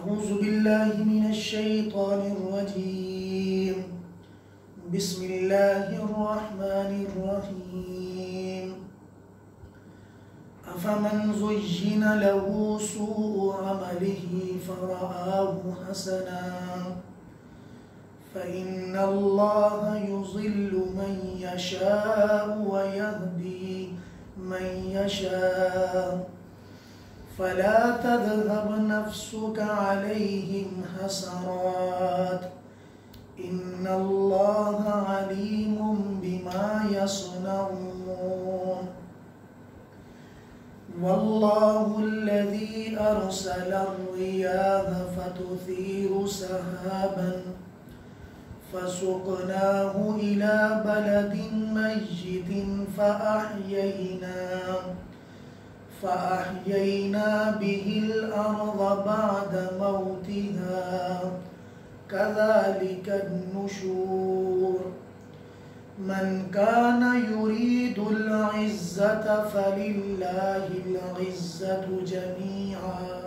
أعوذ بالله من الشيطان الرجيم بسم الله الرحمن الرحيم أفمن زين له سوء عمله فرآه حسنا فإن الله يضل من يشاء ويهدي من يشاء فلا تذهب نفسك عليهم حسرات إن الله عليم بما يصنعون والله الذي أرسل الرياح فتثير سحابا فسقناه إلى بلد ميت فأحيينا به الأرض بعد موتها كذلك النشور من كان يريد العزة فلله العزة جميعا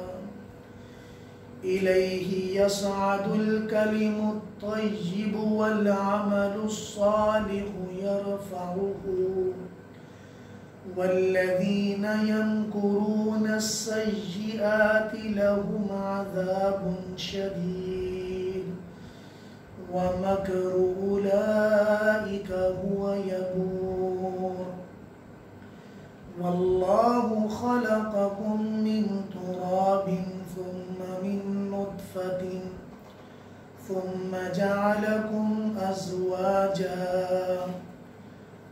إليه يصعد الكلم الطيب والعمل الصالح يرفعه والذين يمكرون السيئات لهم عذاب شديد ومكر أولئك هو يبور والله خلقكم من تراب ثم من نطفة ثم جعلكم أزواجا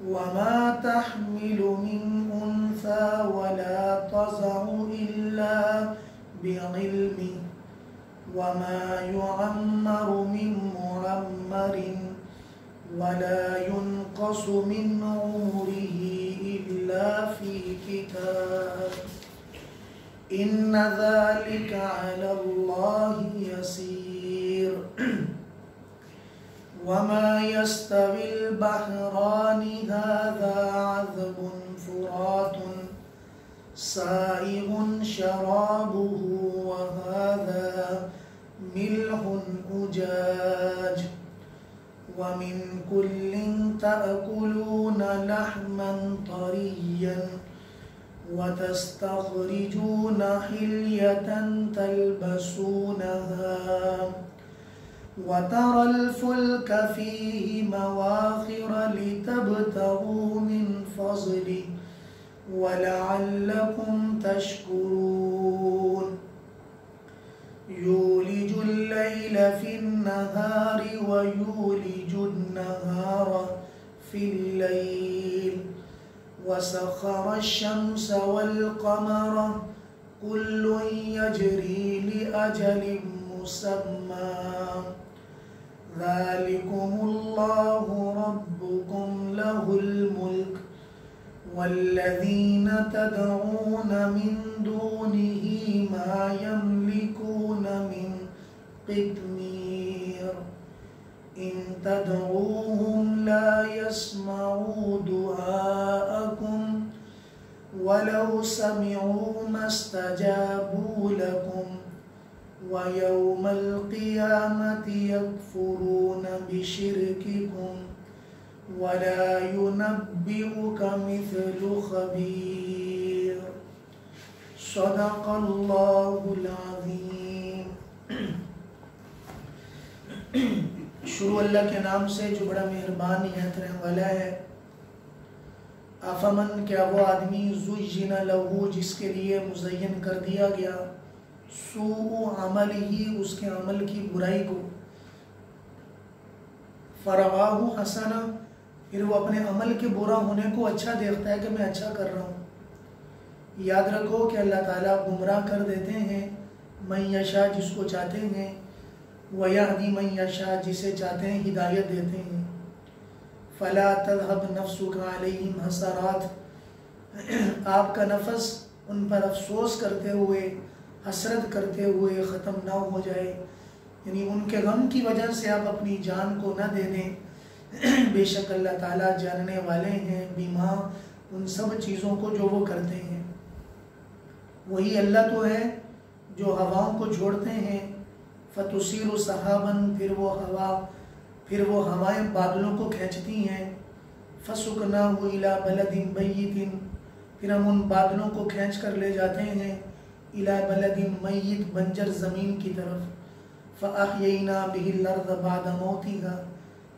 وما تحمل من أنثى ولا تضع إلا بعلمه وما يعمر من معمر ولا ينقص من عمره إلا في كتاب إن ذلك على الله يسير وما يستوي البحران هذا عذب فرات سائغ شرابه وهذا ملح أجاج ومن كل تأكلون لحما طريا وتستخرجون حلية تلبسونها وترى الفلك فيه مواخر لتبتغوا من فضله ولعلكم تشكرون يولج الليل في النهار ويولج النهار في الليل وسخر الشمس والقمر كل يجري لأجل مسمى ذلكم الله ربكم له الملك والذين تدعون من دونه ما يملكون من قطمير إن تدعوهم لا يسمعوا دعاءكم ولو سمعوا ما استجابوا لكم ويوم القيامة يكفرون بشرككم ولا ينبئك مثل خبير صدق الله العظيم. شروع اللہ کے نام سے جو بڑا مہربان نہایت رحم والا ہے. افمن کیا وہ آدمی زین لہو جس کے لیے مزین کر دیا گیا سوء عمل ہی اس کے عمل کی برائی کو فرآہ حسنا پھر وہ اپنے عمل کے برا ہونے کو اچھا دیکھتا ہے کہ میں اچھا کر رہا ہوں. یاد رکھو کہ اللہ تعالیٰ گمراہ کر دیتے ہیں من یشاء جس کو چاہتے ہیں ویہدی من یشاء جسے چاہتے ہیں ہدایت دیتے ہیں. فلا تذهب نفسک علیہم حسرات آپ کا نفس ان پر افسوس کرتے ہوئے حسرت کرتے ہوئے ختم نہ ہو جائے یعنی ان کے غم کی وجہ سے آپ اپنی جان کو نہ دے دیں. بے شک اللہ تعالیٰ جاننے والے ہیں بیما ان سب چیزوں کو جو وہ کرتے ہیں. وہی اللہ تو ہے جو ہواؤں کو چھوڑتے ہیں، فَتُسِيرُ سَحَابًا پھر وہ ہوائیں بادلوں کو کھینچتی ہیں، فَسُقْنَاهُ إِلَى بَلَدٍ مَيِّتٍ پھر ہم ان بادلوں کو کھینچ کر لے جاتے ہیں إِلَى بَلَدٍ مَيِّت بنجر زمین کی طرف، فَأَحْيَيْنَا بِهِ الْأَرْضَ بَعْدَ مَوْتِهَا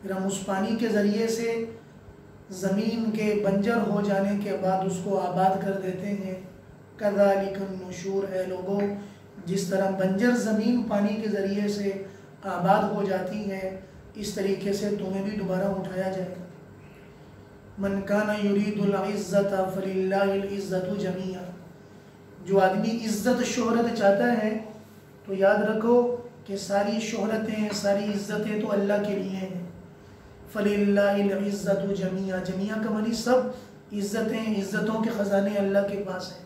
پھر ہم اس پانی کے ذریعے سے زمین کے بنجر ہو جانے کے بعد اس کو آباد کر دیتے ہیں۔ كَذَلِكَ النُّشُورُ اے لوگوں جس طرح بنجر زمین پانی کے ذریعے سے آباد ہو جاتی ہے، اس طریقے سے تمہیں بھی دوبارہ اٹھایا جائے گا۔ من کان یرید العزت فللہ العزت جمیعا جو آدمی عزت شہرت چاہتا ہے تو یاد رکھو کہ ساری شہرتیں ساری عزتیں تو اللہ کے لیے ہیں۔ فللہ العزت جمیعا، جمیعا کا معنی سب عزتوں کے خزانے اللہ کے پاس ہیں۔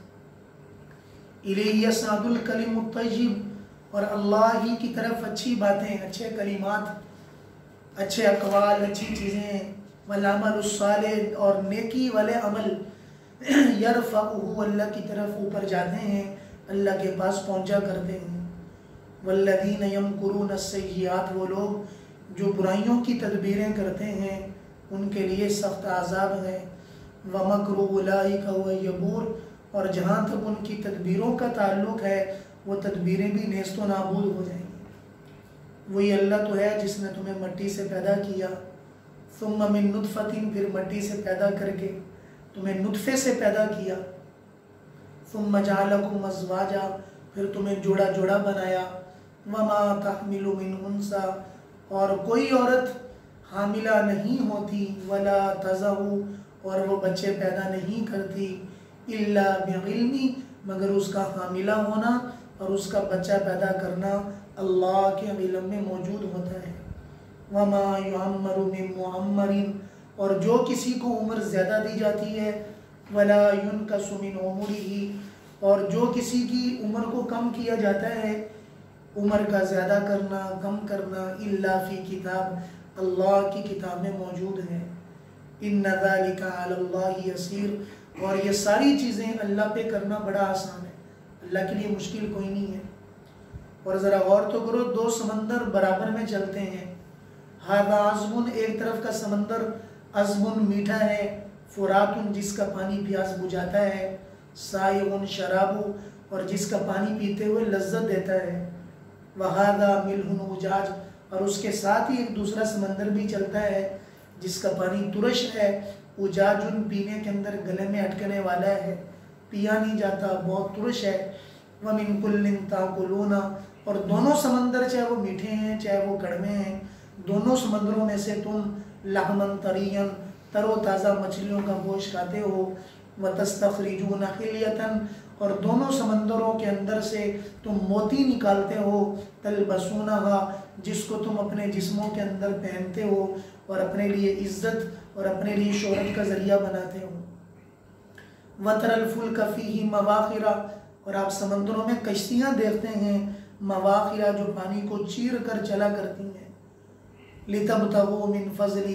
الیہ یصعد الکلم الطیب اور اللہ ہی کی طرف اچھی باتیں، اچھے کلمات، اچھے اقوال، اچھی چیزیں، والعمل الصالح اور نیکی والے عمل، یرفعہ اللہ کی طرف اوپر جاتے ہیں، اللہ کے پاس پہنچا کرتے ہیں۔ والذین یمکرون السیئات وہ لوگ جو برائیوں کی تدبیریں کرتے ہیں ان کے لیے سخت عذاب ہے۔ ومکر اولئک هو یبور اور جہاں تک ان کی تدبیروں کا تعلق ہے وہ تدبیریں بھی نیست و نابود ہو جائیں گی۔ وہی اللہ تو ہے جس نے تمہیں مٹی سے پیدا کیا، ثم من نطفۃ پھر مٹی سے پیدا کر کے تمہیں نطفے سے پیدا کیا، ثم جعلکم ازواجا پھر تمہیں جوڑا جوڑا بنایا، وما تحمل من انثی اور کوئی عورت حاملہ نہیں ہوتی، ولا تضع اور وہ بچے پیدا نہیں کرتی، الا بعلمی مگر اس کا حاملہ ہونا اور اس کا بچہ پیدا کرنا اللہ کے علم میں موجود ہوتا ہے۔ وما یعمر من معمر اور جو کسی کو عمر زیادہ دی جاتی ہے، ولا ینقص من عمرہ اور جو کسی کی عمر کو کم کیا جاتا ہے، عمر کا زیادہ کرنا کم کرنا، الا فی کتاب اللہ کی کتاب میں موجود ہے۔ ان ذلک علی اللہ یسیر اور یہ ساری چیزیں اللہ پہ کرنا بڑا آسان ہے، اللہ کے لیے مشکل کوئی نہیں ہے۔ اور ذرا غور تو کرو، دو سمندر برابر میں چلتے ہیں، ھذا عذب ایک طرف کا سمندر عذب میٹھا ہے، فرات جس کا پانی پیاس بجھاتا ہے، سائغ شراب اور جس کا پانی پیتے ہوئے لذت دیتا ہے، وھذا ملح اجاج اور اس کے ساتھ ہی ایک دوسرا سمندر بھی چلتا ہے جس کا پانی ترش ہے، اجاجن پینے کے اندر گلے میں اٹکنے والا ہے، پیا نہیں جاتا، بہت ترش ہے، ومن کل تاکلون اور دونوں سمندر چاہے وہ میٹھے ہیں چاہے وہ کڑوے ہیں، دونوں سمندروں میں سے تم لحمن طریا تر و تازہ مچھلیوں کا گوشت کھاتے ہو، وتستخرجون حلیۃ اور دونوں سمندروں کے اندر سے تم موتی نکالتے ہو، تلبسونہا جس کو تم اپنے جسموں کے اندر پہنتے ہو اور اپنے لیے عزت اور اپنے لیے شہرت کا ذریعہ بناتے ہو۔ وَتَرَى الْفُلْكَ فِيهِ مَوَاخِرَ اور آپ سمندروں میں کشتیاں دیکھتے ہیں، مواخرہ جو پانی کو چیر کر چلا کرتی ہیں، لِتَبْتَغُوا مِنْ فَضْلِ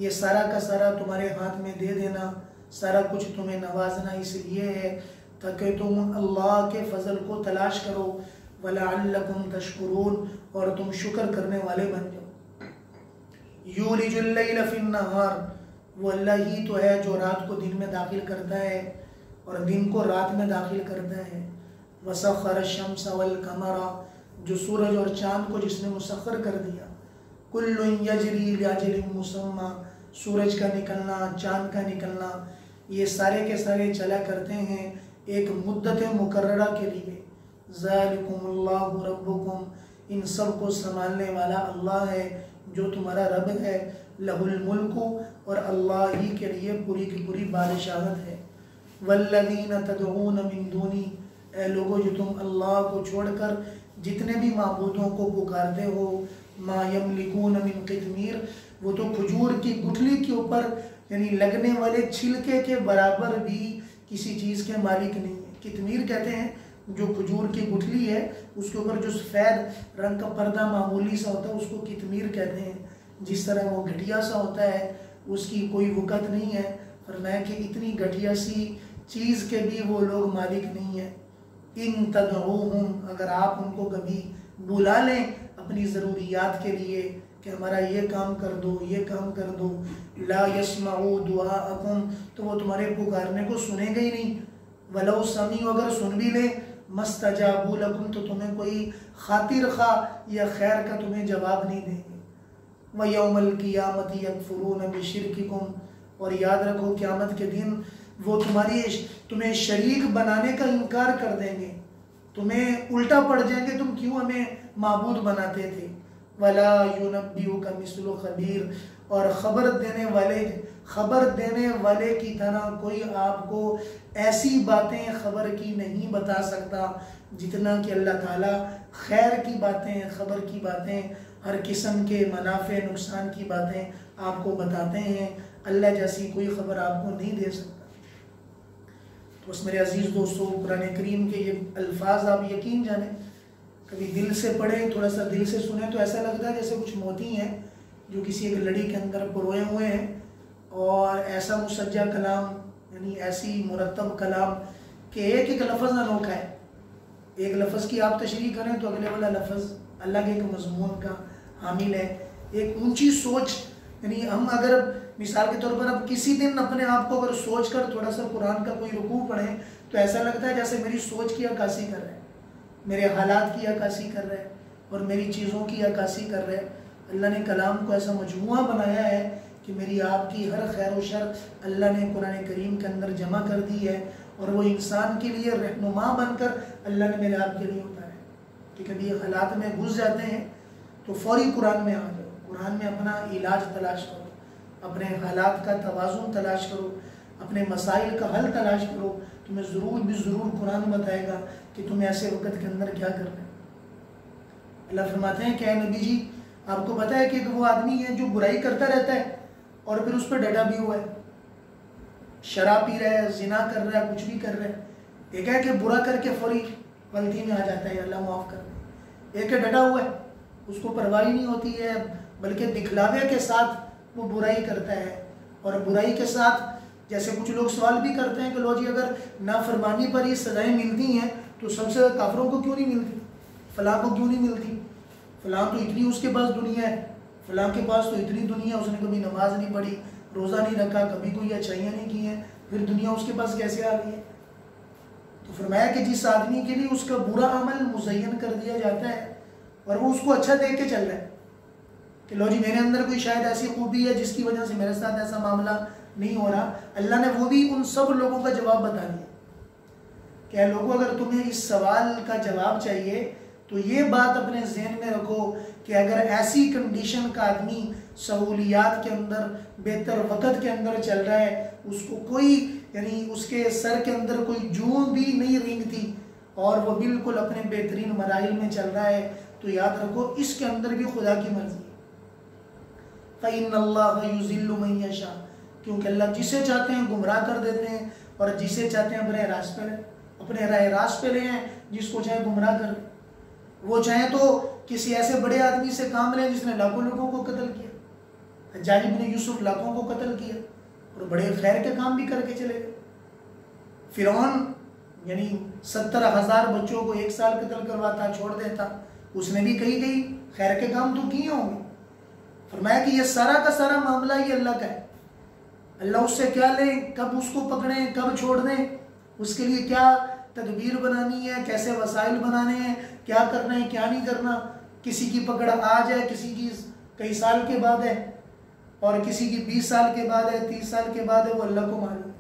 یہ سارا کا سارا تمہارے ہاتھ میں دے دینا، سارا کچھ تمہیں نوازنا اس لیے ہے تاکہ تم اللہ کے فضل کو تلاش کرو، وَلَعَلَّكُمْ تَشْكُرُونَ اور تم شکر کرنے والے بن جاؤ۔ یولج اللیل فی النہار وہ اللہ ہی تو ہے جو رات کو دن میں داخل کرتا ہے اور دن کو رات میں داخل کرتا ہے، وسخر الشمس والقمر جو سورج اور چاند کو جس نے مسخر کر دیا، کل یجری لاجل مسمى سورج کا نکلنا چاند کا نکلنا یہ سارے کے سارے چلا کرتے ہیں ایک مدت مقررہ کے لیے، ذالکم اللہ ربکم ان سب کو سنبھالنے والا اللہ ہے جو تمہارا رب ہے، لہ الملک اور اللہ ہی کے لیے پوری کی پوری بادشاہت ہے۔ والذین تدعون من دونی اے لوگوں جو تم اللہ کو چھوڑ کر جتنے بھی معبودوں کو پکارتے ہو، ما یملکون من قطمیر وہ تو کھجور کی گٹھلی کے اوپر یعنی لگنے والے چھلکے کے برابر بھی کسی چیز کے مالک نہیں ہے۔ قطمیر کہتے ہیں جو کھجور کی گٹھلی ہے اس کے اوپر جو سفید رنگ کا پردہ معمولی سا ہوتا ہے اس کو قطمیر کہتے ہیں، جس طرح وہ گھٹیا سا ہوتا ہے اس کی کوئی وقت نہیں ہے، فرمایا کہ اتنی گھٹیا سی چیز کے بھی وہ لوگ مالک نہیں ہیں۔ ان تدعوہم، اگر آپ ان کو کبھی بلا لیں اپنی ضروریات کے لیے کہ ہمارا یہ کام کر دو، یہ کام کر دو، لا یسمعوا دعاءکم، تو وہ تمہارے پکارنے کو سنیں گے ہی نہیں، ولو سمعوا، اگر سن بھی لیں، مستجابوا لکم، تو تمہیں کوئی خاطر خواہ یا خیر کا تمہیں جواب نہیں دیں گے، وَيَوْمَ الْقِيَامَةِ يَكْفُرُونَ بِشِرْكِكُمْ، اور یاد رکھو قیامت کے دن وہ تمہیں شریک بنانے کا انکار کر دیں گے، تمہیں الٹا پڑ جائیں گے، تم کیوں ہمیں معبود بناتے تھے، وَلَا يُنَبِّئُكَ مِثْلُ خَبِيرٍ، اور خبر دینے والے کی طرح کوئی آپ کو ایسی باتیں خبر کی نہیں بتا سکتا جتنا کہ اللہ تعالیٰ خیر کی باتیں، خبر کی باتیں، ہر قسم کے منافع نقصان کی باتیں آپ کو بتاتے ہیں، اللہ جیسی کوئی خبر آپ کو نہیں دے سکتا۔ تو بس میرے عزیز دوستو، قرآن کریم کے یہ الفاظ آپ یقین جانیں، کبھی دل سے پڑھیں، تھوڑا سا دل سے سنیں تو ایسا لگتا ہے جیسے کچھ موتی ہیں جو کسی ایک لڑی کے اندر پروئے ہوئے ہیں، اور ایسا مسجع کلام، یعنی ایسی مرتب کلام کہ ایک ایک لفظ انوکھا ہے، ایک لفظ کی آپ تشریح کریں تو اگلے والا لفظ اللہ کے ایک مضمون کا حامل ہے، ایک اونچی سوچ، یعنی ہم اگر مثال کے طور پر اب کسی دن اپنے آپ کو اگر سوچ کر تھوڑا سا قرآن کا کوئی رکوع پڑھیں تو ایسا لگتا ہے جیسے میری سوچ کی عکاسی کر رہے ہیں، میرے حالات کی عکاسی کر رہے ہیں، اور میری چیزوں کی عکاسی کر رہے ہیں۔ اللہ نے کلام کو ایسا مجموعہ بنایا ہے کہ میری آپ کی ہر خیر و شر اللہ نے قرآن کریم کے اندر جمع کر دی ہے، اور وہ انسان کے لیے رہنما بن کر اللہ نے میرے آپ کے لیے اتارا ہے کہ کبھی حالات میں گھس جاتے ہیں تو فوری قرآن میں آ جاؤ، قرآن میں اپنا علاج تلاش کرو، اپنے حالات کا توازن تلاش کرو، اپنے مسائل کا حل تلاش کرو، تمہیں ضرور قرآن بتائے گا کہ تمہیں ایسے وقت کے اندر کیا کرنا ہے۔ اللہ فرماتے ہیں کہ اے نبی جی، آپ کو پتہ ہے کہ وہ آدمی ہے جو برائی کرتا رہتا ہے اور پھر اس پہ ڈٹا بھی ہوا ہے، شراب پی رہا ہے، زنا کر رہا ہے، کچھ بھی کر رہا ہے، ایک ہے کہ برا کر کے فوری غلطی میں آ جاتا ہے اللہ معاف کر دے، ایک ہے ڈٹا ہوا ہے، اس کو پرواہی نہیں ہوتی ہے، بلکہ دکھلاوے کے ساتھ وہ برائی کرتا ہے، اور برائی کے ساتھ جیسے کچھ لوگ سوال بھی کرتے ہیں کہ لو جی اگر نافرمانی پر یہ سزائیں ملتی ہیں تو سب سے کافروں کو کیوں نہیں ملتی، فلاں کو کیوں نہیں ملتی، فلاں تو اتنی اس کے پاس دنیا ہے، فلاں کے پاس تو اتنی دنیا، اس نے کبھی نماز نہیں پڑھی، روزہ نہیں رکھا، کبھی کوئی اچھائیاں نہیں کی ہیں، پھر دنیا اس کے پاس کیسے آ گئی ہے؟ تو فرمایا کہ جس آدمی کے لیے اس کا برا عمل مزین کر دیا جاتا ہے اور وہ اس کو اچھا دیکھ کے چل رہا ہے کہ لو جی میرے اندر کوئی شاید ایسی خوبی ہے جس کی وجہ سے میرے ساتھ ایسا معاملہ نہیں ہو رہا، اللہ نے وہ بھی ان سب لوگوں کا جواب بتا دیا کہ اے لوگوں، اگر تمہیں اس سوال کا جواب چاہیے تو یہ بات اپنے ذہن میں رکھو کہ اگر ایسی کنڈیشن کا آدمی سہولیات کے اندر بہتر وقت کے اندر چل رہا ہے، اس کو کوئی یعنی اس کے سر کے اندر کوئی جون بھی نہیں رینگتی اور وہ بالکل اپنے بہترین مراحل میں چل رہا ہے، تو یاد رکھو اس کے اندر بھی خدا کی مرضی ہے۔ فَإِنَّ اللَّهَ يُضِلُّ مَن يَشَاءُ، کیونکہ اللہ جسے چاہتے ہیں گمراہ کر دیتے ہیں اور جسے چاہتے ہیں اپنے راہ راست پہ لے ہیں، جس کو چاہے گمراہ کر دیں۔ وہ چاہیں تو کسی ایسے بڑے آدمی سے کام لیں جس نے لاکھوں لوگوں کو قتل کیا، حجاج بن یوسف لاکھوں کو قتل کیا اور بڑے خیر کے کام بھی کر کے چلے گئے۔ فرعون یعنی 70,000 بچوں کو 1 سال قتل کرواتا، چھوڑ دیتا، اس نے بھی کئی خیر کے کام تو کیے ہوں گے۔ فرمایا کہ یہ سارا کا سارا معاملہ یہ اللہ کا ہے، اللہ اس سے کیا لیں، کب اس کو پکڑیں، کب چھوڑ دیں، اس کے لیے کیا تدبیر بنانی ہے، کیسے وسائل بنانے ہیں، کیا کرنا ہے کیا نہیں کرنا، کسی کی پکڑ آ جائے، کسی کی کئی سال کے بعد ہے اور کسی کی 20 سال کے بعد ہے، 30 سال کے بعد ہے، وہ اللہ کو معلوم۔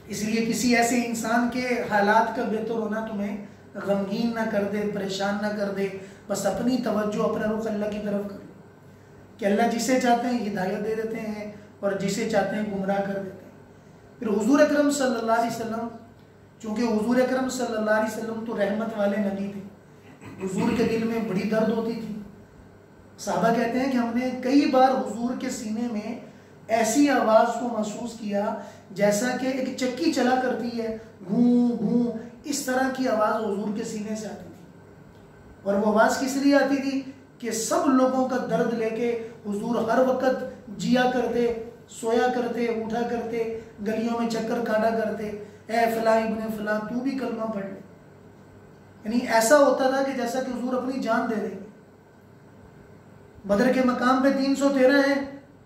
اس لیے کسی ایسے انسان کے حالات کا بہتر ہونا تمہیں غمگین نہ کر دے، پریشان نہ کر دے، بس اپنی توجہ اپنا رخ اللہ کی طرف کر کہ اللہ جسے چاہتے ہیں ہدایت دے دیتے ہیں اور جسے چاہتے ہیں گمراہ کر دیتے ہیں۔ پھر حضور اکرم صلی اللہ علیہ وسلم، چونکہ حضور اکرم صلی اللہ علیہ وسلم تو رحمت والے نبی تھے، حضور کے دل میں بڑی درد ہوتی تھی۔ صحابہ کہتے ہیں کہ ہم نے کئی بار حضور کے سینے میں ایسی آواز کو محسوس کیا جیسا کہ ایک چکی چلا کرتی ہے، گھوں گھوں، اس طرح کی آواز حضور کے سینے سے آتی تھی۔ اور وہ آواز کس لیے آتی تھی کہ سب لوگوں کا درد لے کے حضور ہر وقت جیا کرتے، سویا کرتے، اٹھا کرتے، گلیوں میں چکر کاٹا کرتے، اے فلاں ابن فلاں تو بھی کلمہ پڑھ لے. یعنی ایسا ہوتا تھا کہ جیسا کہ حضور اپنی جان دے دیں. بدر کے مقام پہ 313 ہیں،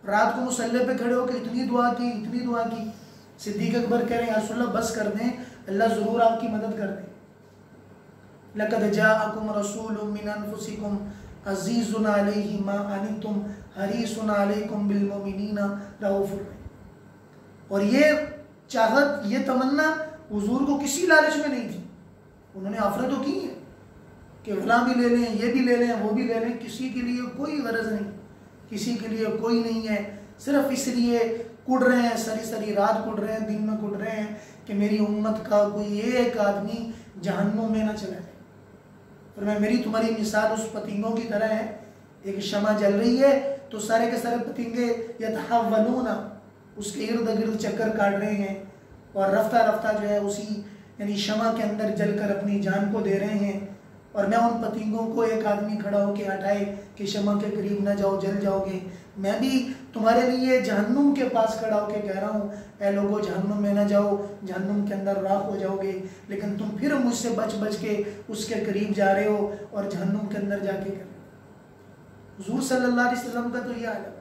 رات کو مصلی پہ کھڑے ہو کے اتنی دعا کی اتنی دعا کی. صدیق اکبر کہہ رہے ہیں یا رسول اللہ بس کر دیں، اللہ ضرور آپ کی مدد کر دیں. لَقَدْ جَاءَكُمْ رَسُولٌ مِّنْ أَنفُسِكُمْ عَزِيزٌ عَلَيْهِ مَا عَنِتُّمْ حَرِيصٌ عَلَيْكُمْ بِالْمُؤْمِنِينَ رَءُوفٌ رَحِيمٌ. اور یہ چاہت، یہ تمنا حضور کو کسی لالچ میں نہیں تھی. انہوں نے آفریں تو کی ہیں کہ فلاں بھی لے لیں، یہ بھی لے لیں، وہ بھی لے لیں. کسی کے لیے کوئی غرض نہیں، کسی کے لیے کوئی نہیں ہے. صرف اس لیے کڑ رہے ہیں، ساری رات کڑ رہے ہیں، دن میں کڑ رہے ہیں کہ میری امت کا کوئی ایک آدمی جہنم میں نہ چلا جائے. اور میری تمہاری مثال اس پتنگوں کی طرح ہے. ایک شمع جل رہی ہے تو سارے کے سارے پتنگے یتحولون اس کے ارد گرد چکر کاٹ رہے ہیں اور رفتہ رفتہ جو ہے اسی یعنی شمع کے اندر جل کر اپنی جان کو دے رہے ہیں. اور میں ان پتنگوں کو ایک آدمی کھڑا ہو کے ہٹائے کہ شمع کے قریب نہ جاؤ، جل جاؤ گے. میں بھی تمہارے لیے جہنم کے پاس کھڑا ہو کے کہہ رہا ہوں اے لوگو جہنم میں نہ جاؤ، جہنم کے اندر راکھ ہو جاؤ گے. لیکن تم پھر مجھ سے بچ کے اس کے قریب جا رہے ہو اور جہنم کے اندر جا کے کر رہے ہو. حضور صلی اللہ علیہ وسلم کا تو یہ حال ہے.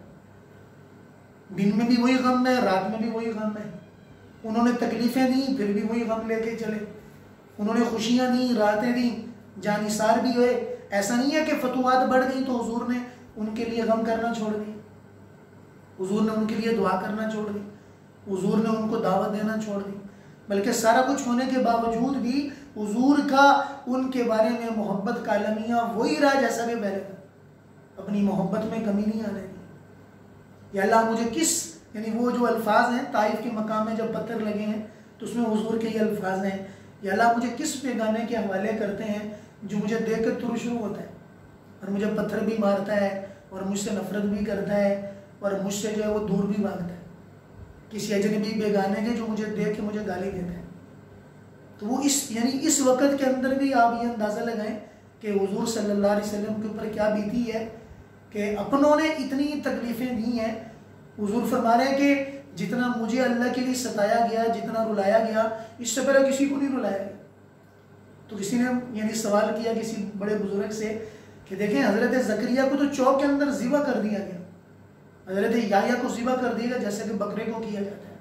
دن میں بھی وہی غم ہے، رات میں بھی وہی غم ہے. انہوں نے تکلیفیں دیں پھر بھی وہی غم لے کے چلے. انہوں نے خوشیاں دیں، راتیں دیں، جانثار بھی ہوئے. ایسا نہیں ہے کہ فتوحات بڑھ گئی تو حضور نے ان کے لیے غم کرنا چھوڑ دی، حضور نے ان کے لیے دعا کرنا چھوڑ دی، حضور نے ان کو دعوت دینا چھوڑ دی. بلکہ سارا کچھ ہونے کے باوجود بھی حضور کا ان کے بارے میں محبت کا المیہ وہی رہا جیسا کہ پہلے تھا. اپنی محبت میں کمی نہیں آنے دی. یا اللہ مجھے کس یعنی وہ جو الفاظ ہیں طائف کے مقام میں جب پتھر لگے ہیں تو اس میں حضور کے یہ الفاظ ہیں، یا اللہ مجھے کس بیگانے کے حوالے کرتے ہیں جو مجھے دیکھ کر تر شروع ہوتا ہے اور مجھے پتھر بھی مارتا ہے اور مجھ سے نفرت بھی کرتا ہے اور مجھ سے جو ہے وہ دور بھی بھاگتا ہے. کسی اجنبی بیگانے کے جو مجھے دیکھ کے مجھے گالی دیتا ہے. تو وہ اس وقت کے اندر بھی آپ یہ اندازہ لگائیں کہ حضور صلی اللہ علیہ وسلم کے اوپر کیا بیتی ہے کہ اپنوں نے اتنی تکلیفیں دی ہیں. حضور فرما رہے ہیں کہ جتنا مجھے اللہ کے لیے ستایا گیا، جتنا رلایا گیا، اس سے پہلے کسی کو نہیں رلایا گیا. تو کسی نے یعنی سوال کیا کسی بڑے بزرگ سے کہ دیکھیں حضرت زکریا کو تو چوک کے اندر ذبح کر دیا گیا، حضرت یحییٰ کو ذبح کر دیا گیا جیسے کہ بکرے کو کیا جاتا ہے.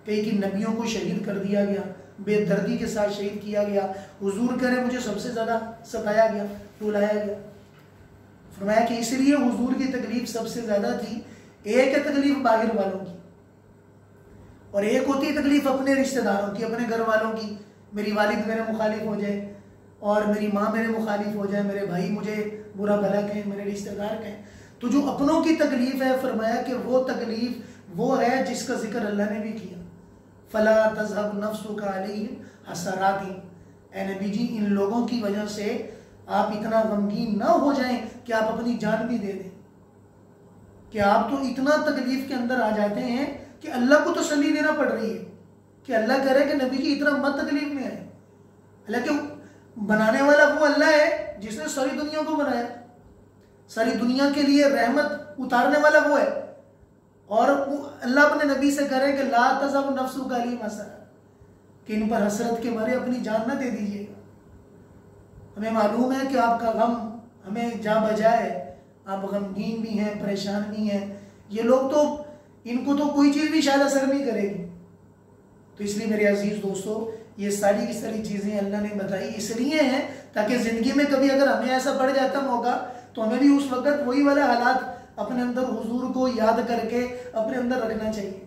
کئی نبیوں کو شہید کر دیا گیا، بے دردی کے ساتھ شہید کیا گیا. حضور کہہ رہے مجھے سب سے زیادہ ستایا گیا، رلایا گیا. فرمایا کہ اس لیے حضور کی تکلیف سب سے زیادہ تھی. ایک ہے تکلیف باہر والوں کی اور ایک ہوتی ہے تکلیف اپنے رشتہ داروں کی، اپنے گھر والوں کی. میری والد میرے مخالف ہو جائے اور میری ماں میرے مخالف ہو جائے، میرے بھائی مجھے برا بھلا کہیں، میرے رشتہ دار کہیں. تو جو اپنوں کی تکلیف ہے فرمایا کہ وہ تکلیف وہ ہے جس کا ذکر اللہ نے بھی کیا. فلا تذهب نفسك عليهم حسرات. اے نبی جی ان لوگوں کی وجہ سے آپ اتنا غمگین نہ ہو جائیں کہ آپ اپنی جان بھی دے دیں، کہ آپ تو اتنا تکلیف کے اندر آ جاتے ہیں کہ اللہ کو تسلی دینا پڑ رہی ہے کہ اللہ کہہ رہے کہ نبی جی اتنا مت تکلیف میں آئے. حالانکہ بنانے والا وہ اللہ ہے جس نے ساری دنیا کو بنایا، ساری دنیا کے لیے رحمت اتارنے والا وہ ہے. اور اللہ اپنے نبی سے کہہ رہے کہ لا تذهب نفسك عليهم حسرات، کہ ان پر حسرت کے مارے اپنی جان نہ دے دیجیے گا. ہمیں معلوم ہے کہ آپ کا غم ہمیں جا بجا ہے، آپ غمگین بھی ہیں، پریشان بھی ہیں. یہ لوگ تو ان کو تو کوئی چیز بھی شاید اثر نہیں کرے گی. تو اس لیے میرے عزیز دوستو یہ ساری کی ساری چیزیں اللہ نے بتائی اس لیے ہیں تاکہ زندگی میں کبھی اگر ہمیں ایسا پڑ جاتا موقع تو ہمیں بھی اس وقت وہی والا حالات اپنے اندر حضور کو یاد کر کے اپنے اندر رکھنا چاہیے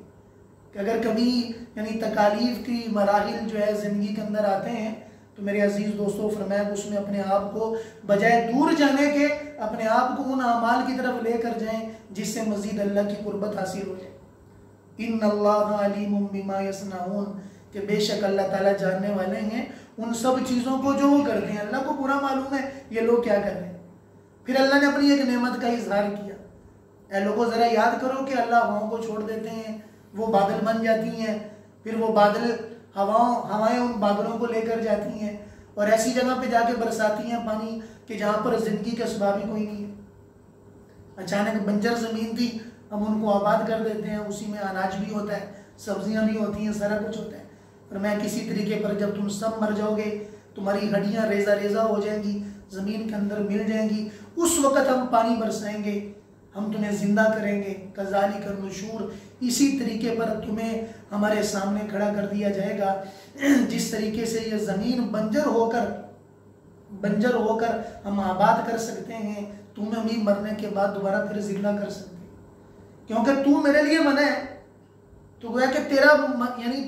کہ اگر کبھی یعنی تکالیف کی مراحل جو ہے زندگی کے اندر آتے ہیں تو میرے عزیز دوستو فرمایا کہ اس میں اپنے آپ کو بجائے دور جانے کے اپنے آپ کو ان اعمال کی طرف لے کر جائیں جس سے مزید اللہ کی قربت حاصل ہو جائے. ان اللہ علیم بما یصنعون، کہ بے شک اللہ تعالیٰ جاننے والے ہیں ان سب چیزوں کو جو وہ کرتے ہیں. اللہ کو پورا معلوم ہے یہ لوگ کیا کر رہے ہیں. پھر اللہ نے اپنی ایک نعمت کا اظہار کیا. اے لوگوں ذرا یاد کرو کہ اللہ ہواؤں کو چھوڑ دیتے ہیں، وہ بادل بن جاتی ہیں، پھر وہ بادل ہوائیں ان بادلوں کو لے کر جاتی ہیں اور ایسی جگہ پہ جا کے برساتی ہیں پانی کہ جہاں پر زندگی کا اسباب ہی کوئی نہیں ہے. اچانک بنجر زمین تھی، ہم ان کو آباد کر دیتے ہیں، اسی میں اناج بھی ہوتا ہے، سبزیاں بھی ہوتی ہیں، سارا کچھ ہوتا ہے. اور میں کسی طریقے پر جب تم سب مر جاؤ گے تمہاری ہڈیاں ریزہ ریزہ ہو جائیں گی زمین کے اندر مل جائیں گی اس وقت ہم پانی برسائیں گے ہم تمہیں زندہ کریں گے کذالک النشور اسی طریقے پر تمہیں ہمارے سامنے کھڑا کر دیا جائے گا جس طریقے سے یہ زمین بنجر ہو کر ہم آباد کر سکتے ہیں تمہیں بھی مرنے کے بعد دوبارہ پھر زندہ کر سکتے ہیں کیونکہ تو میرے لیے بنا ہے تو گویا کہ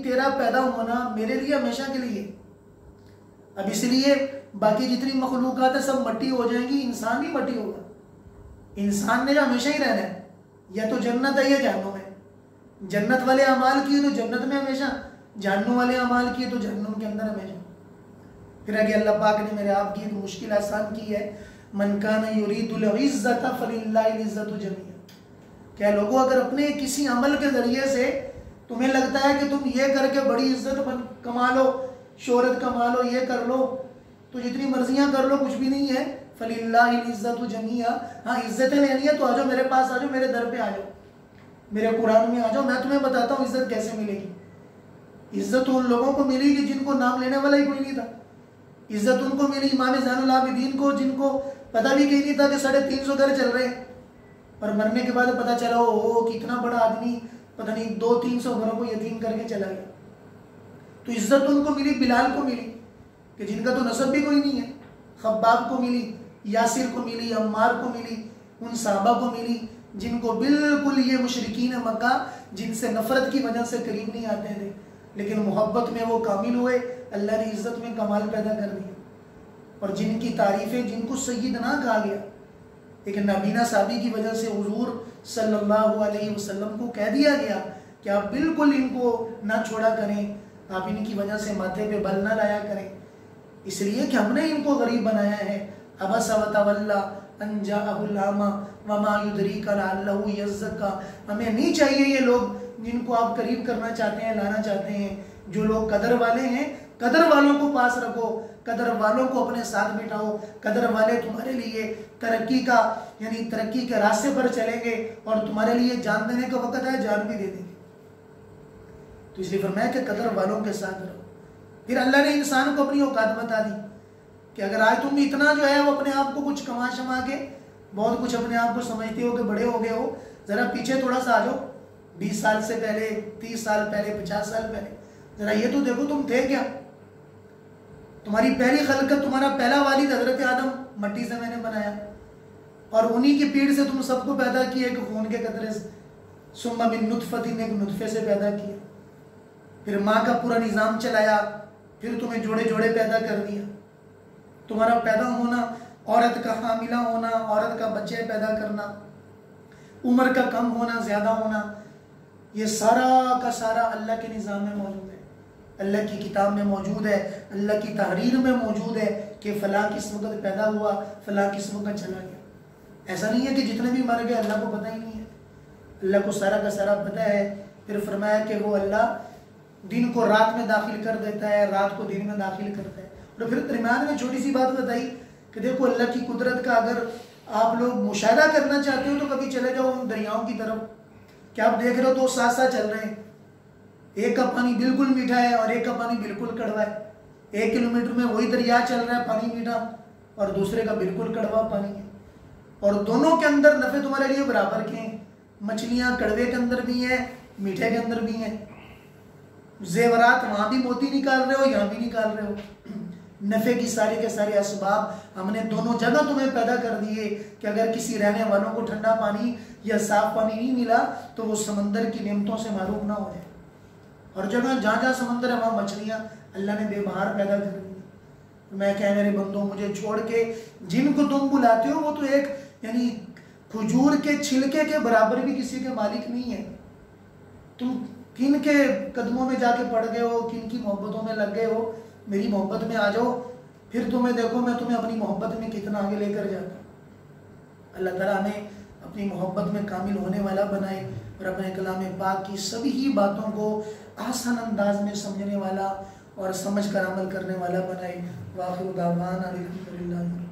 تیرا پیدا ہونا میرے لیے ہمیشہ کے لیے اب اس لیے باقی جتنی مخلوقات ہیں سب مٹی ہو جائیں گی انسان بھی مٹی ہوگا انسان نے جو ہمیشہ ہی رہنا ہے یا تو جنت ہے یا جہنم ہے جنت والے اعمال کیے تو جنت میں ہمیشہ جہنم والے اعمال کیے تو جہنم کے اندر ہمیشہ پھر آگے اللہ پاک نے میرے آپ کی ایک مشکل آسان کی ہے من کان یرید العزت فللہ العزت جمیعا کیا لوگوں اگر اپنے کسی عمل کے ذریعے سے تمہیں لگتا ہے کہ تم یہ کر کے بڑی عزت کما لو شہرت کما لو یہ کر لو تو جتنی مرضیاں کر لو کچھ بھی نہیں ہے فللہ العزت جمیعا ہاں عزتیں لینی ہے تو آ جاؤ میرے پاس آ جاؤ میرے در پہ آ جاؤ میرے قرآن میں آ جاؤ میں تمہیں بتاتا ہوں عزت کیسے ملے گی عزت ان لوگوں کو ملی گی جن کو نام لینے والا ہی کوئی نہیں تھا عزت ان کو ملی امام زین العابدین کو جن کو پتہ بھی کہیں نہیں تھا کہ 350 گھر چل رہے ہیں اور مرنے کے بعد پتہ چلا وہ کتنا بڑا آدمی پتہ نہیں 200-300 گھروں کو یتیم کر کے چلا گیا تو عزت ان کو ملی بلال کو ملی کہ جن کا تو نسب بھی کوئی نہیں ہے خباب کو ملی یاسر کو ملی عمار کو ملی ان صحابہ کو ملی جن کو بالکل یہ مشرکین مکہ جن سے نفرت کی وجہ سے قریب نہیں آتے تھے لیکن محبت میں وہ کامل ہوئے اللہ نے عزت میں کمال پیدا کر دیا اور جن کی تعریفیں جن کو سیدنا کہا گیا ایک نابینا صحابی کی وجہ سے حضور صلی اللہ علیہ وسلم کو کہہ دیا گیا کہ آپ بالکل ان کو نہ چھوڑا کریں آپ ان کی وجہ سے ماتھے پہ بل نہ لایا کریں اس لیے کہ ہم نے ان کو غریب بنایا ہے عبس وتولی ان جاءہ الاعمی وما یدریک لعلہ یزکا ہمیں نہیں چاہیے یہ لوگ جن کو آپ قریب کرنا چاہتے ہیں لانا چاہتے ہیں جو لوگ قدر والے ہیں قدر والوں کو پاس رکھو قدر والوں کو اپنے ساتھ بٹھاؤ قدر والے تمہارے لیے ترقی کے راستے پر چلیں گے اور تمہارے لیے جان دینے کا وقت ہے جان بھی دے دیں گے تو اس لیے فرمایا کہ قدر والوں کے ساتھ رہو پھر اللہ نے انسان کو اپنی اوقات بتا دی کہ اگر آج تم اتنا جو ہے وہ اپنے آپ کو کچھ کما شما کے بہت کچھ اپنے آپ کو سمجھتے ہو کہ بڑے ہو گئے ہو ذرا پیچھے تھوڑا سا آ جاؤ 20 سال سے پہلے 30 سال پہلے 50 سال پہلے ذرا یہ تو دیکھو تم تھے کیا تمہاری پہلی خلقت تمہارا پہلا والد حضرت آدم مٹی سے میں نے بنایا اور انہی کی پیڑ سے تم سب کو پیدا کیا ایک خون کے قطرے سے ثم من نطفۃ ایک نطفے سے پیدا کیا پھر ماں کا پورا نظام چلایا پھر تمہیں جوڑے جوڑے پیدا کر دیا تمہارا پیدا ہونا عورت کا حاملہ ہونا عورت کا بچے پیدا کرنا عمر کا کم ہونا زیادہ ہونا یہ سارا کا سارا اللہ کے نظام میں موجود ہے اللہ کی کتاب میں موجود ہے اللہ کی تحریر میں موجود ہے کہ فلاں کس وقت پیدا ہوا فلاں کس وقت چلا گیا ایسا نہیں ہے کہ جتنے بھی مر گئے اللہ کو پتہ ہی نہیں ہے اللہ کو سارا کا سارا پتہ ہے پھر فرمایا کہ وہ اللہ دن کو رات میں داخل کر دیتا ہے رات کو دن میں داخل کرتا ہے اور پھر درمیان میں چھوٹی سی بات بتائی کہ دیکھو اللہ کی قدرت کا اگر آپ لوگ مشاہدہ کرنا چاہتے ہو تو کبھی چلے جاؤ ان دریاؤں کی طرف کہ آپ دیکھ رہے ہو تو ساتھ ساتھ چل رہے ہیں ایک کا پانی بالکل میٹھا ہے اور ایک کا پانی بالکل کڑوا ہے 1 کلومیٹر میں وہی دریا چل رہا ہے پانی میٹھا اور دوسرے کا بالکل کڑوا پانی ہے اور دونوں کے اندر نفع تمہارے لیے برابر کے ہیں مچھلیاں کڑوے کے اندر بھی ہیں میٹھے کے اندر بھی ہیں زیورات وہاں بھی موتی نکال رہے ہو یہاں بھی نکال رہے ہو نفع کی سارے کے سارے اسباب ہم نے دونوں جگہ تمہیں پیدا کر دیے کہ اگر کسی رہنے والوں کو ٹھنڈا پانی یا صاف پانی نہیں ملا تو وہ سمندر کی نعمتوں سے معروف نہ ہو جائے اور جگہ جہاں جہاں سمندر ہے وہاں مچھلیاں اللہ نے بے بہار پیدا کر دی میں کہا میرے بندوں مجھے چھوڑ کے جن کو تم بلاتے ہو وہ تو ایک کھجور کے چھلکے کے برابر بھی کسی کے مالک نہیں ہے تم کن کے قدموں میں جا کے پڑ گئے ہو کن کی محبتوں میں لگ گئے ہو میری محبت میں آ جاؤ پھر تمہیں دیکھو میں تمہیں اپنی محبت میں کتنا آگے لے کر جاتا ہوں اللہ تعالیٰ نے اپنی محبت میں کامل ہونے والا بنائے اور اپنے کلام پاک کی سبھی ہی باتوں کو آسان انداز میں سمجھنے والا اور سمجھ کر عمل کرنے والا بنائے واخر دعوانا الحمدللہ